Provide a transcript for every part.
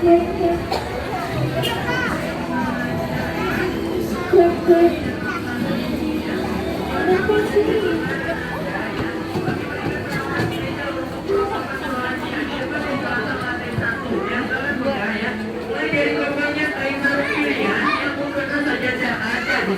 Di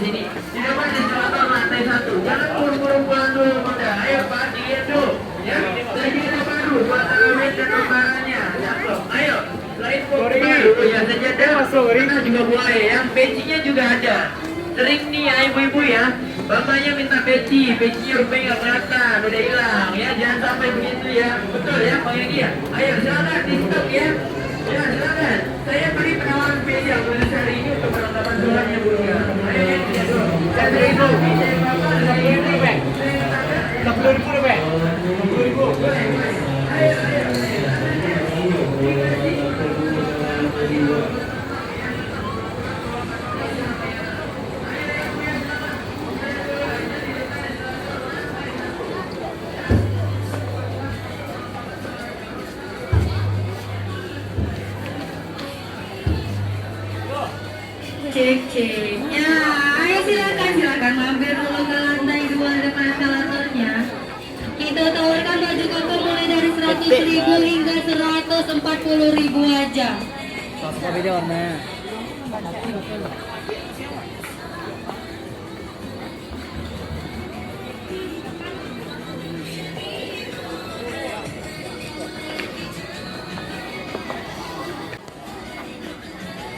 sini di depan eskalator lantai 1. Jangan buru-buru pulang dulu, Bunda. Ayo Pak, dingin dulu. Ya, saya kita baru buat alamin dan lembarannya. Cakep. Ayo, selain pompa dulu ya sajadah. Kita juga mulai ya. Pecinya juga ada. Sering nih ya ibu-ibu ya. Bapaknya minta peci, pecinya rupanya nggak kelihatan, udah hilang ya. Jangan sampai begitu ya. Betul ya, Pak Yegi ya. Ayo silakan di stop ya. Ya silakan. Saya beri penawaran peci yang khusus hari ini untuk perlengkapan sholatnya Bu ya. Ayo ya, ya dulu. Saya beri ibu. Saya bapak, saya ini Pak. Saya katakan 60.000 Pak. 60.000. Ayo, ayo. Cek. Ya, ayo silakan mampir dulu ke lantai 2 depan eskalatornya. Kita tawarkan baju koko mulai dari 100.000 hingga 140.000 aja. Apa beda warnanya?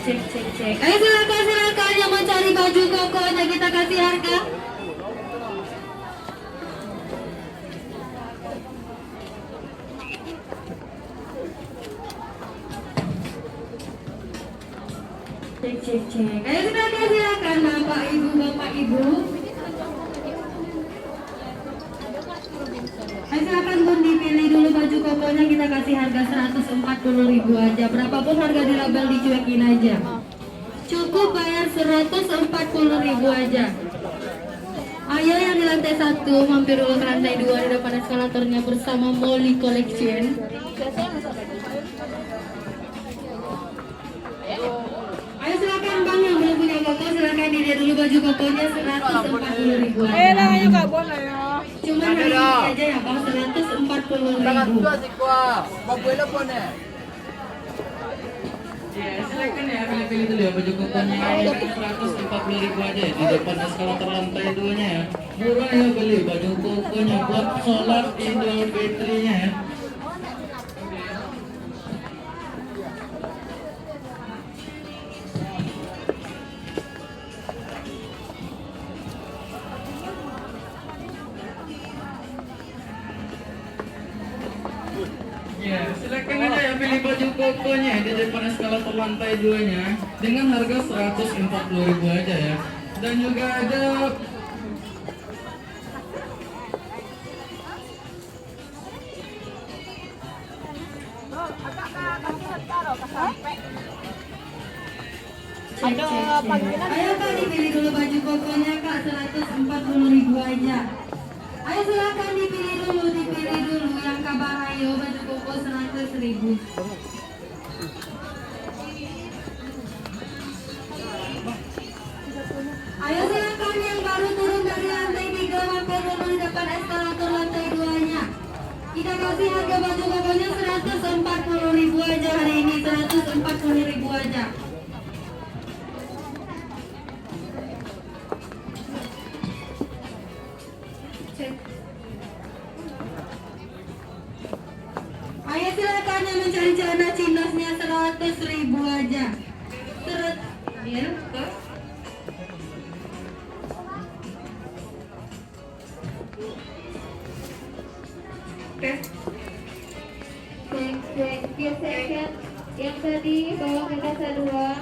Cek. Ayo silakan yang mau cari baju kokonya kita kasih harga. Cek. Ayo silakan Bapak Ibu. Ayo silakan Bun, dipilih dulu baju kokonya, kita kasih harga 140.000 aja. Berapapun harga di label dicuekin aja. Cukup bayar 140.000 aja. Ayo yang di lantai 1 mampir dulu ke lantai 2 di depan eskalatornya bersama Molly Collection. Ayo silakan Bang yang belum punya koko, silakan dilihat dulu baju kokonya 140.000 aja. Cuma hari ini aja ya Bang, 140.000. Ya, silakan ya pilih-pilih dulu ya baju kokonya. Ini 140.000 aja ya, di depan eskalator lantai 2-nya ya. Murah ya beli baju kokonya buat sholat Idul Fitrinya ya. Ya, silakan aja ya pilih baju kokonya di depan eskalator lantai 2-nya dengan harga 140.000 aja ya. Dan juga ada Ayo Kak, dipilih dulu baju kokonya Kak, 140.000 aja. Ayo silakan dipilih dulu yang kabar ayo baju koko 100.000. Ayo silakan yang baru turun dari lantai 3 mampir dulu di depan eskalator lantai 2-nya. Kita kasih harga baju kokonya 140.000 aja hari ini, 140.000 aja. Ayo silakan yang mencari celana chinosnya 100.000 aja. Ya, Kak. Oke. Cek. Yang tadi bawa ke kasa 2.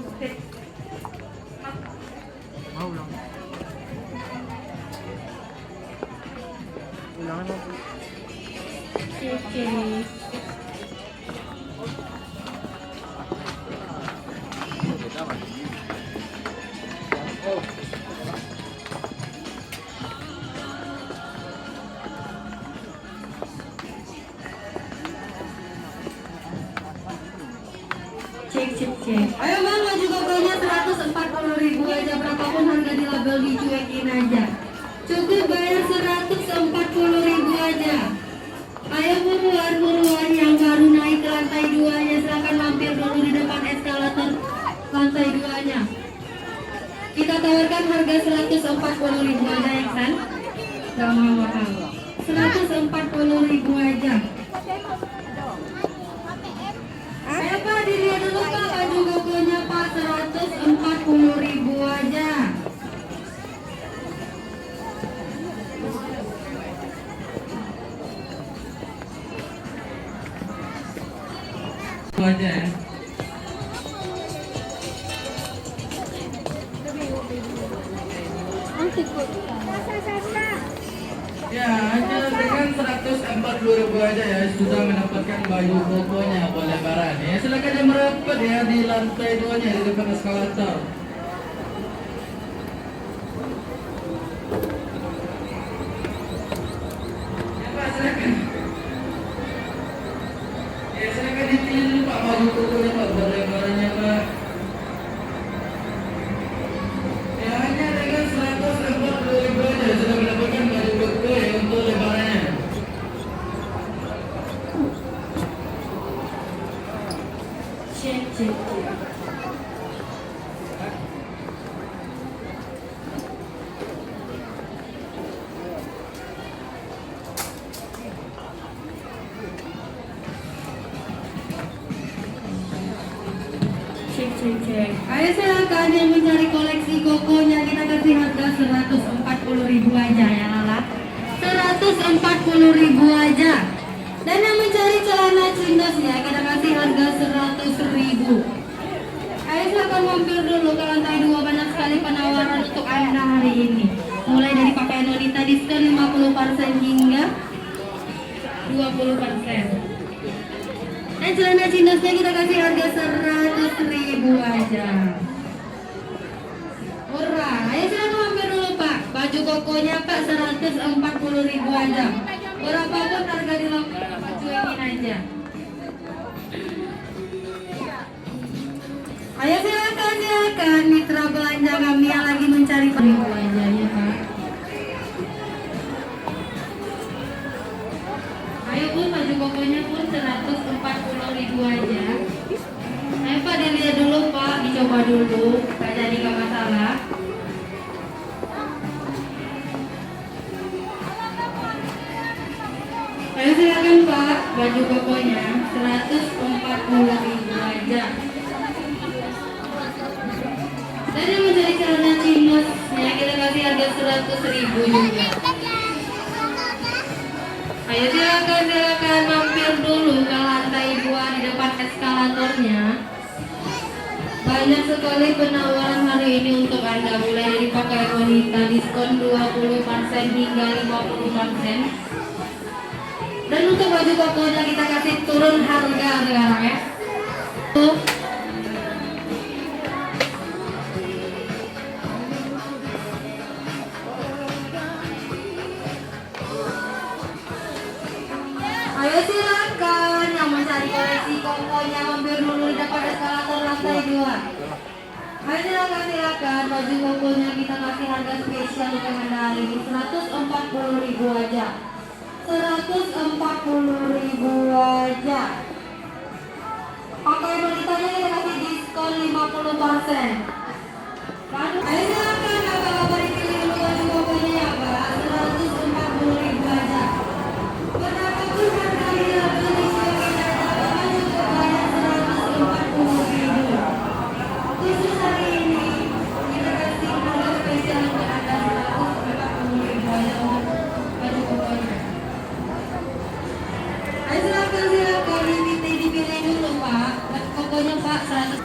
Oke. cek. Ayo bang, baju kokonya 140.000 aja, berapapun harga di label dicuekin aja. Cukup bayar 140.000 aja. Ayo buruan yang baru naik ke lantai 2-nya, silahkan mampir dulu di depan eskalator lantai 2-nya. Kita tawarkan harga 140.000 aja ya kan? Gak mahal-mahal. 140.000 aja. Ayo Pak, dilihat dulu Pak baju kokonya Pak, 140.000 aja. Itu aja ya. Ya, hanya dengan 140.000 aja ya sudah mendapatkan baju kokonya lebaran ya. Silakan yang merapat ya di lantai 2-nya di depan eskalator. Ya Pak, silakan. Ya silakan dipilih dulu Pak baju kokonya Pak lebarannya Pak. Ya hanya dengan 140.000 aja sudah mendapatkan baju koko ya untuk lebarannya. Cek. Cek. Ayo silakan yang mencari koleksi kokonya, kita kasih harga 140.000 aja ya Lala. 140.000 aja. Dan yang mencari celana cindasnya kita kasih harga 100.000. Ayo silakan mampir dulu ke lantai 2, banyak sekali penawaran untuk Anda hari ini. Mulai dari pakaian wanita diskon 50% hingga 20%. Dan celana cindasnya kita kasih harga 100.000 aja. Murah. Ayo silakan mampir dulu Pak. Baju kokonya Pak 140.000 aja. Berapapun harga di lokal Pak cuekin aja. Ayo silakan mitra belanja kami yang lagi mencari ribu aja ya Pak. Ayo Bu, baju kokonya pun 140.000 aja. Ayo Pak, dilihat dulu Pak, dicoba dulu, gak jadi gak masalah. Ayo silakan Pak, baju kokonya 140.000 aja. Dan yang mencari celana chinos ya kita kasih harga 100.000 juga. Ayo silakan mampir dulu ke lantai 2 di depan eskalatornya. Banyak sekali penawaran hari ini untuk Anda, mulai dari pakaian wanita diskon 20% hingga 50%. Dan untuk baju kokonya kita kasih turun harga sekarang ya. Tuh. Ayo silakan yang mencari koleksi kokonya mampir dulu di depan eskalator lantai 2. Ayo silakan baju kokonya kita kasih harga spesial untuk Anda hari ini 140.000 aja. 140.000 aja. Pakaian wanitanya kita kasih diskon 50%. Ayo silakan Bapak dipilih dulu baju kokonya ya Pak, 140.000 aja. Berapapun harga di label dicuekin aja, Bapak juga bayar 140.000. Khusus hari ini kita kasih harga spesial untuk Anda 140.000 aja untuk baju kokonya. Ayo silakan dipilih dulu Pak. Baju kokonya Pak 100.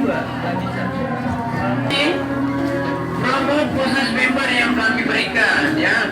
Lagi lagi. Promo khusus member yang kami berikan ya.